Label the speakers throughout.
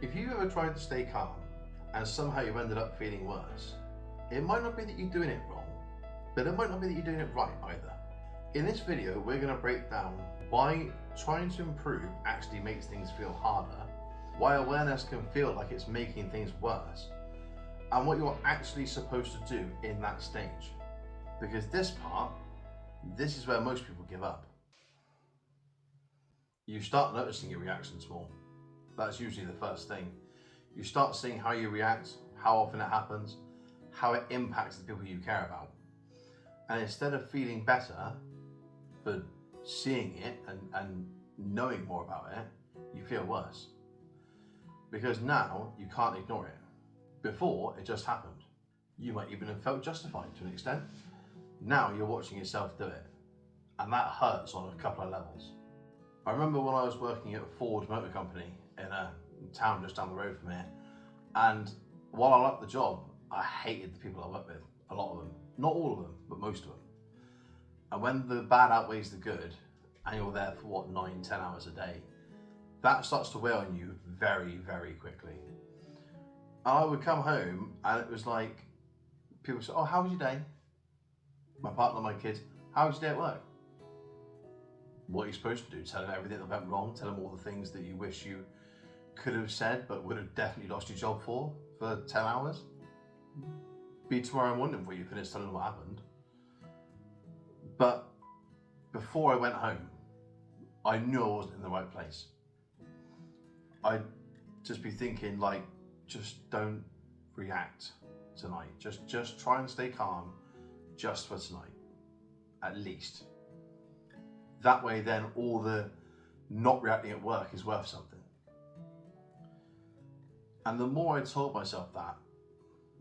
Speaker 1: If you ever tried to stay calm and somehow you ended up feeling worse, it might not be that you're doing it wrong, but it might not be that you're doing it right either. In this video, we're going to break down why trying to improve actually makes things feel harder, why awareness can feel like it's making things worse, and what you're actually supposed to do in that stage. Because this is where most people give up. You start noticing your reactions more. That's usually the first thing. You start seeing how you react, how often it happens, how it impacts the people you care about. And instead of feeling better for seeing it and knowing more about it, you feel worse. Because now you can't ignore it. Before, it just happened. You might even have felt justified to an extent. Now you're watching yourself do it. And that hurts on a couple of levels. I remember when I was working at Ford Motor Company in a town just down the road from here, and while I liked the job, I hated the people I worked with, a lot of them. Not all of them, but most of them. And when the bad outweighs the good, and you're there for 9-10 hours a day, that starts to weigh on you very, very quickly. And I would come home and it was like, people would say, "Oh, how was your day?" My partner, my kids, "How was your day at work?" What are you supposed to do? Tell them everything that went wrong, tell them all the things that you wish you could have said but would have definitely lost your job for 10 hours? Be tomorrow morning before you finish telling them what happened. But before I went home, I knew I wasn't in the right place. I'd just be thinking, like, just don't react tonight. Just try and stay calm just for tonight, at least. That way then all the not reacting at work is worth something. And the more I told myself that,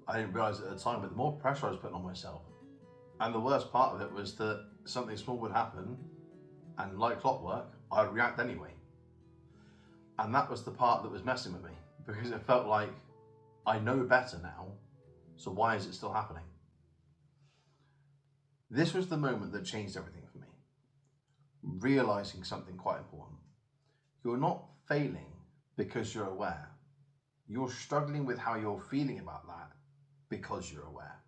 Speaker 1: I didn't realise it at the time, but the more pressure I was putting on myself. And the worst part of it was that something small would happen, and like clockwork, I'd react anyway. And that was the part that was messing with me, because it felt like I know better now, so why is it still happening? This was the moment that changed everything for me. Realising something quite important. You're not failing because you're aware. You're struggling with how you're feeling about that because you're aware.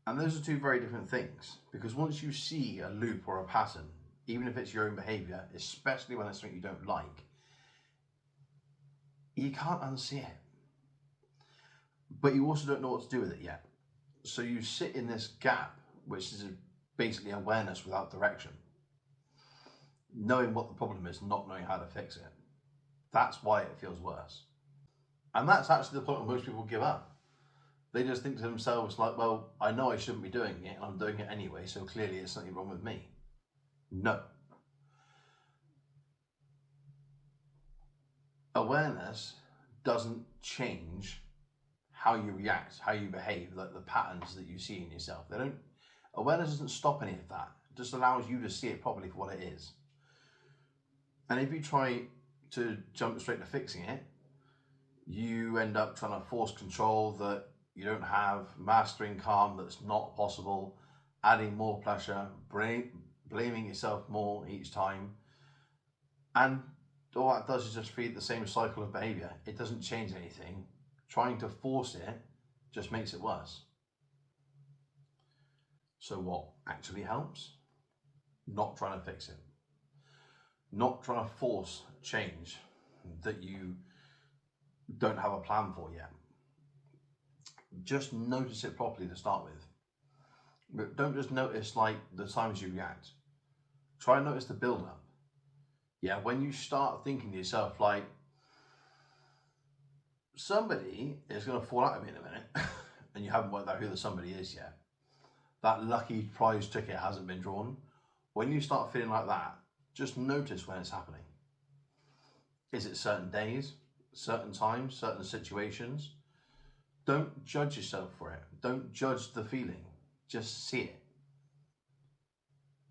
Speaker 1: And those are two very different things, because once you see a loop or a pattern, even if it's your own behaviour, especially when it's something you don't like, you can't unsee it. But you also don't know what to do with it yet. So you sit in this gap, which is basically awareness without direction. Knowing what the problem is, not knowing how to fix it. That's why it feels worse. And that's actually the point where most people give up. They just think to themselves like, well, I know I shouldn't be doing it and I'm doing it anyway, so clearly there's something wrong with me. No. Awareness doesn't change how you react, how you behave, like the patterns that you see in yourself. Awareness doesn't stop any of that. It just allows you to see it properly for what it is. And if you try to jump straight to fixing it, you end up trying to force control that you don't have, mastering calm that's not possible, adding more pressure, blaming yourself more each time. And all that does is just feed the same cycle of behavior. It doesn't change anything. Trying to force it just makes it worse. So what actually helps? Not trying to fix it. Not trying to force change that you don't have a plan for yet. Just notice it properly to start with. But don't just notice like the times you react. Try and notice the build up. Yeah, when you start thinking to yourself like, somebody is going to fall out of me in a minute, and you haven't worked out who the somebody is yet. That lucky prize ticket hasn't been drawn. When you start feeling like that, just notice when it's happening. Is it certain days, certain times, certain situations? Don't judge yourself for it. Don't judge the feeling. Just see it.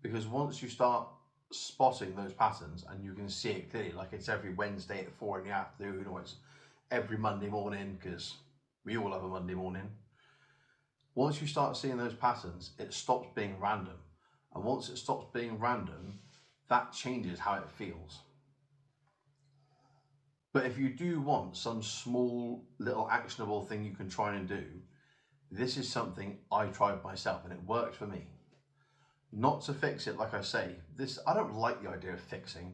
Speaker 1: Because once you start spotting those patterns and you can see it clearly, like it's every Wednesday at 4 in the afternoon, or it's every Monday morning, because we all have a Monday morning. Once you start seeing those patterns, it stops being random. And once it stops being random, that changes how it feels. But if you do want some small little actionable thing you can try and do, this is something I tried myself and it worked for me. Not to fix it, like I say, I don't like the idea of fixing.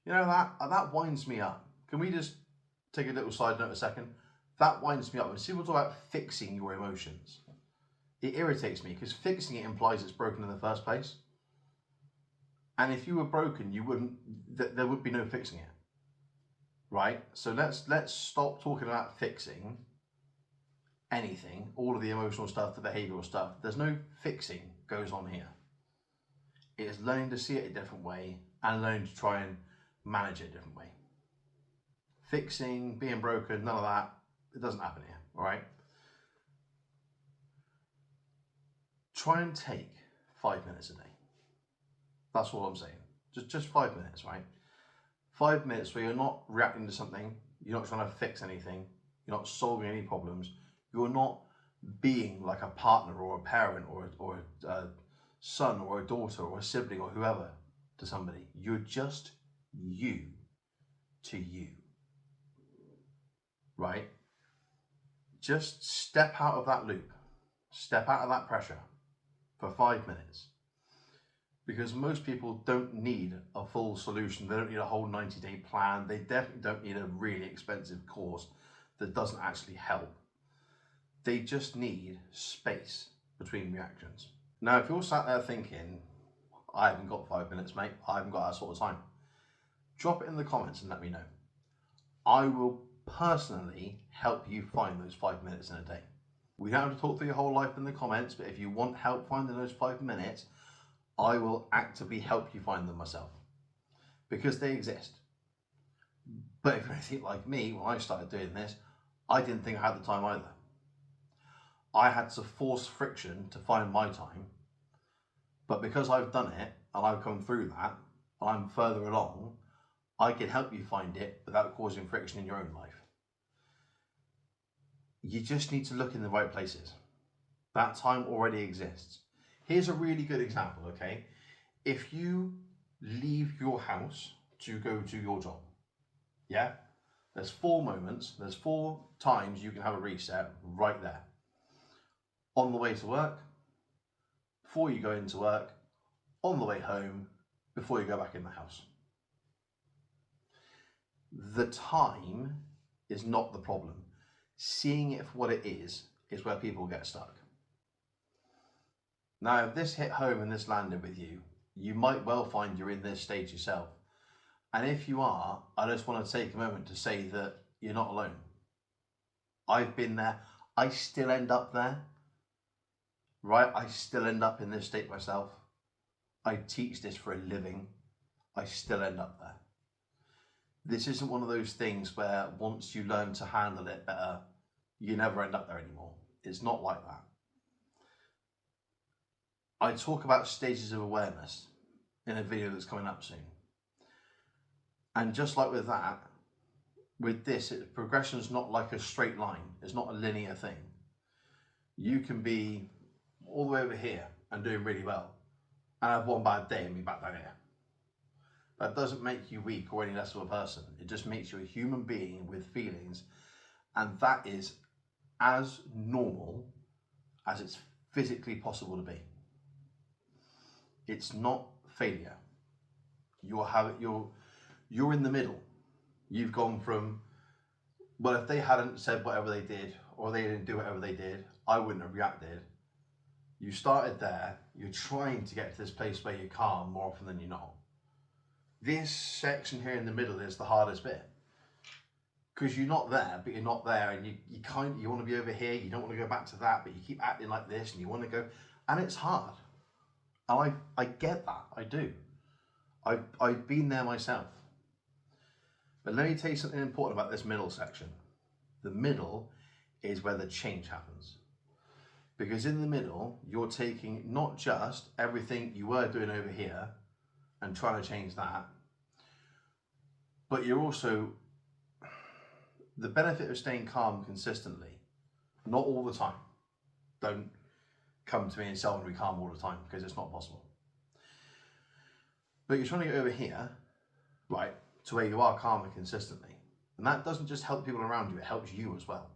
Speaker 1: You know, that winds me up. Can we just take a little side note a second? That winds me up. When people talk about fixing your emotions, it irritates me because fixing it implies it's broken in the first place. And if you were broken, there would be no fixing it. Right? So let's stop talking about fixing anything, all of the emotional stuff, the behavioral stuff. There's no fixing goes on here. It is learning to see it a different way and learning to try and manage it a different way. Fixing, being broken, none of that, it doesn't happen here, all right? Try and take 5 minutes a day. That's all I'm saying. Just 5 minutes, right? 5 minutes where you're not reacting to something, you're not trying to fix anything, you're not solving any problems, you're not being like a partner or a parent or a son or a daughter or a sibling or whoever to somebody. You're just you to you, right? Just step out of that loop, step out of that pressure for 5 minutes. Because most people don't need a full solution. They don't need a whole 90-day plan. They definitely don't need a really expensive course that doesn't actually help. They just need space between reactions. Now, if you're sat there thinking, I haven't got 5 minutes, mate, I haven't got that sort of time, drop it in the comments and let me know. I will personally help you find those 5 minutes in a day. We don't have to talk through your whole life in the comments, but if you want help finding those 5 minutes, I will actively help you find them myself because they exist. But if you're anything like me, when I started doing this, I didn't think I had the time either. I had to force friction to find my time. But because I've done it and I've come through that, and I'm further along, I can help you find it without causing friction in your own life. You just need to look in the right places. That time already exists. Here's a really good example, okay? If you leave your house to go do your job, yeah? There's 4 moments, there's 4 times you can have a reset right there. On the way to work, before you go into work, on the way home, before you go back in the house. The time is not the problem. Seeing it for what it is where people get stuck. Now, if this hit home and this landed with you, you might well find you're in this stage yourself. And if you are, I just want to take a moment to say that you're not alone. I've been there. I still end up there, right? I still end up in this state myself. I teach this for a living. I still end up there. This isn't one of those things where once you learn to handle it better, you never end up there anymore. It's not like that. I talk about stages of awareness in a video that's coming up soon. And just like with that, with this, progression's not like a straight line. It's not a linear thing. You can be all the way over here and doing really well and have one bad day and be back down here. That doesn't make you weak or any less of a person. It just makes you a human being with feelings, and that is as normal as it's physically possible to be. It's not failure. You're in the middle. You've gone from, well, if they hadn't said whatever they did or they didn't do whatever they did, I wouldn't have reacted. You started there. You're trying to get to this place where you're calm more often than you're not. This section here in the middle is the hardest bit because you're not there, but you're not there, and you want to be over here. You don't want to go back to that, but you keep acting like this, and you want to go, and it's hard. And I get that. I do. I've been there myself. But let me tell you something important about this middle section. The middle is where the change happens. Because in the middle, you're taking not just everything you were doing over here and trying to change that, but you're also, the benefit of staying calm consistently, not all the time. Don't come to me and tell me to be calm all the time, because it's not possible. But you're trying to get over here, right, to where you are calm and consistently. And that doesn't just help people around you, it helps you as well.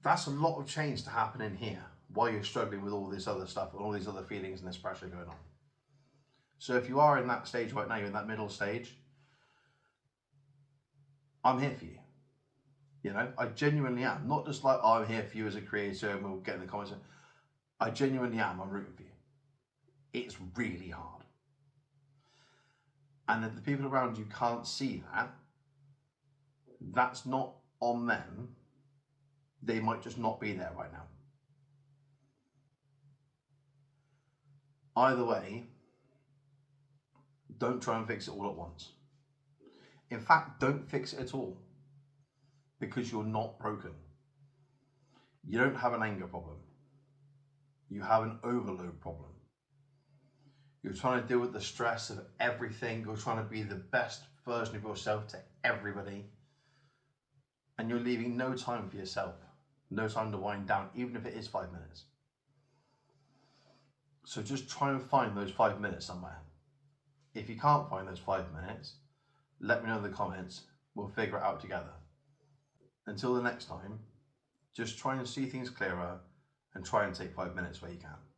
Speaker 1: That's a lot of change to happen in here while you're struggling with all this other stuff and all these other feelings and this pressure going on. So if you are in that stage right now, you're in that middle stage, I'm here for you. You know, I genuinely am. Not just like, oh, I'm here for you as a creator and we'll get in the comments. I genuinely am. I'm rooting for you. It's really hard. And if the people around you can't see that, that's not on them. They might just not be there right now. Either way, don't try and fix it all at once. In fact, don't fix it at all, because you're not broken. You don't have an anger problem. You have an overload problem. You're trying to deal with the stress of everything. You're trying to be the best version of yourself to everybody. And you're leaving no time for yourself. No time to wind down, even if it is 5 minutes. So just try and find those 5 minutes somewhere. If you can't find those 5 minutes, let me know in the comments. We'll figure it out together. Until the next time, just try and see things clearer and try and take 5 minutes where you can.